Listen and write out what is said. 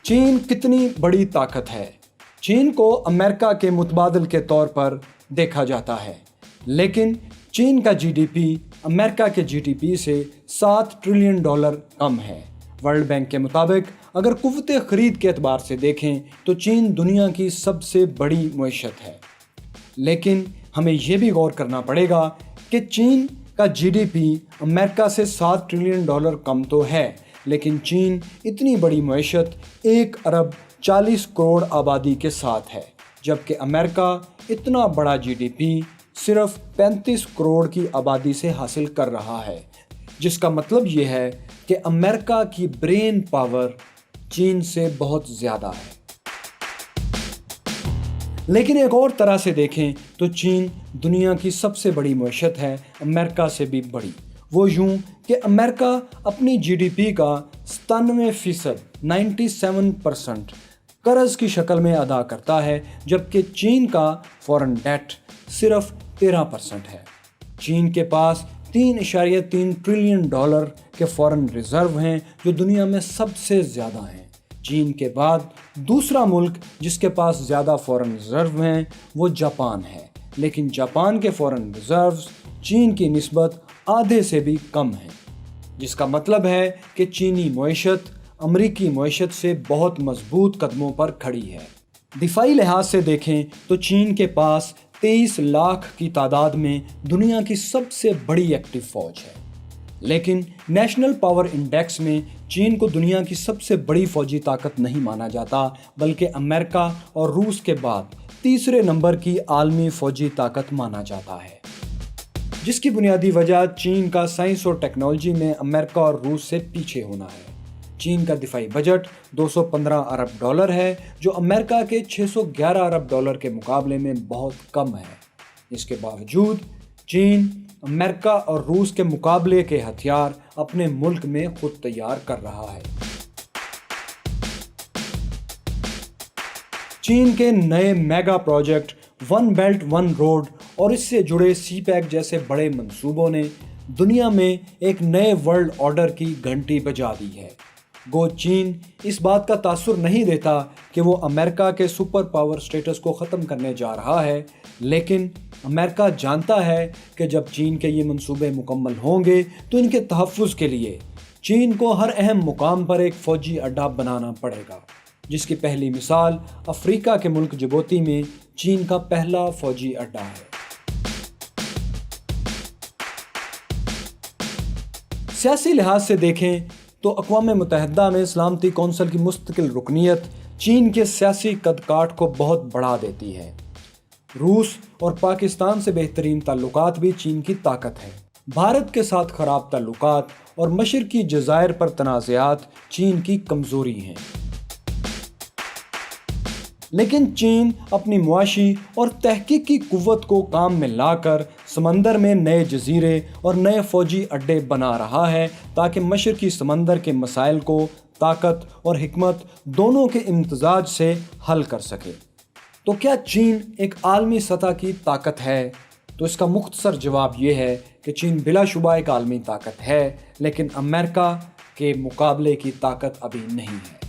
چین کتنی بڑی طاقت ہے؟ چین کو امریکہ کے متبادل کے طور پر دیکھا جاتا ہے، لیکن چین کا جی ڈی پی امریکہ کے جی ڈی پی سے $7 ٹریلین کم ہے۔ ورلڈ بینک کے مطابق اگر قوت خرید کے اعتبار سے دیکھیں تو چین دنیا کی سب سے بڑی معیشت ہے، لیکن ہمیں یہ بھی غور کرنا پڑے گا کہ چین کا جی ڈی پی امریکہ سے $7 ٹریلین کم تو ہے، لیکن چین اتنی بڑی معیشت 1 ارب 40 کروڑ آبادی کے ساتھ ہے، جبکہ امریکہ اتنا بڑا جی ڈی پی صرف 35 کروڑ کی آبادی سے حاصل کر رہا ہے، جس کا مطلب یہ ہے کہ امریکہ کی برین پاور چین سے بہت زیادہ ہے۔ لیکن ایک اور طرح سے دیکھیں تو چین دنیا کی سب سے بڑی معیشت ہے، امریکہ سے بھی بڑی۔ وہ یوں کہ امریکہ اپنی جی ڈی پی کا 97% 97% قرض کی شکل میں ادا کرتا ہے، جبکہ چین کا فارن ڈیٹ صرف 13% ہے۔ چین کے پاس $3.3 ٹریلین کے فارن ریزرو ہیں، جو دنیا میں سب سے زیادہ ہیں۔ چین کے بعد دوسرا ملک جس کے پاس زیادہ فارن ریزرو ہیں وہ جاپان ہے، لیکن جاپان کے فارن ریزروز چین کی نسبت آدھے سے بھی کم ہیں، جس کا مطلب ہے کہ چینی معیشت امریکی معیشت سے بہت مضبوط قدموں پر کھڑی ہے۔ دفاعی لحاظ سے دیکھیں تو چین کے پاس 23 لاکھ کی تعداد میں دنیا کی سب سے بڑی ایکٹیو فوج ہے، لیکن نیشنل پاور انڈیکس میں چین کو دنیا کی سب سے بڑی فوجی طاقت نہیں مانا جاتا، بلکہ امریکہ اور روس کے بعد تیسرے نمبر کی عالمی فوجی طاقت مانا جاتا ہے، جس کی بنیادی وجہ چین کا سائنس اور ٹیکنالوجی میں امریکہ اور روس سے پیچھے ہونا ہے۔ چین کا دفاعی بجٹ $215 ارب ہے، جو امریکہ کے $611 ارب کے مقابلے میں بہت کم ہے۔ اس کے باوجود چین امریکہ اور روس کے مقابلے کے ہتھیار اپنے ملک میں خود تیار کر رہا ہے۔ چین کے نئے mega project one belt one road اور اس سے جڑے سی پیک جیسے بڑے منصوبوں نے دنیا میں ایک نئے ورلڈ آرڈر کی گھنٹی بجا دی ہے۔ گو چین اس بات کا تاثر نہیں دیتا کہ وہ امریکہ کے سپر پاور سٹیٹس کو ختم کرنے جا رہا ہے، لیکن امریکہ جانتا ہے کہ جب چین کے یہ منصوبے مکمل ہوں گے تو ان کے تحفظ کے لیے چین کو ہر اہم مقام پر ایک فوجی اڈہ بنانا پڑے گا، جس کی پہلی مثال افریقہ کے ملک جبوتی میں چین کا پہلا فوجی اڈہ ہے۔ سیاسی لحاظ سے دیکھیں تو اقوام متحدہ میں سلامتی کونسل کی مستقل رکنیت چین کے سیاسی قد کاٹ کو بہت بڑھا دیتی ہے۔ روس اور پاکستان سے بہترین تعلقات بھی چین کی طاقت ہے۔ بھارت کے ساتھ خراب تعلقات اور مشرقی جزائر پر تنازعات چین کی کمزوری ہیں۔ لیکن چین اپنی معاشی اور تحقیقی قوت کو کام میں لا کر سمندر میں نئے جزیرے اور نئے فوجی اڈے بنا رہا ہے تاکہ مشرقی سمندر کے مسائل کو طاقت اور حکمت دونوں کے امتزاج سے حل کر سکے۔ تو کیا چین ایک عالمی سطح کی طاقت ہے؟ تو اس کا مختصر جواب یہ ہے کہ چین بلا شبہ ایک عالمی طاقت ہے، لیکن امریکہ کے مقابلے کی طاقت ابھی نہیں ہے۔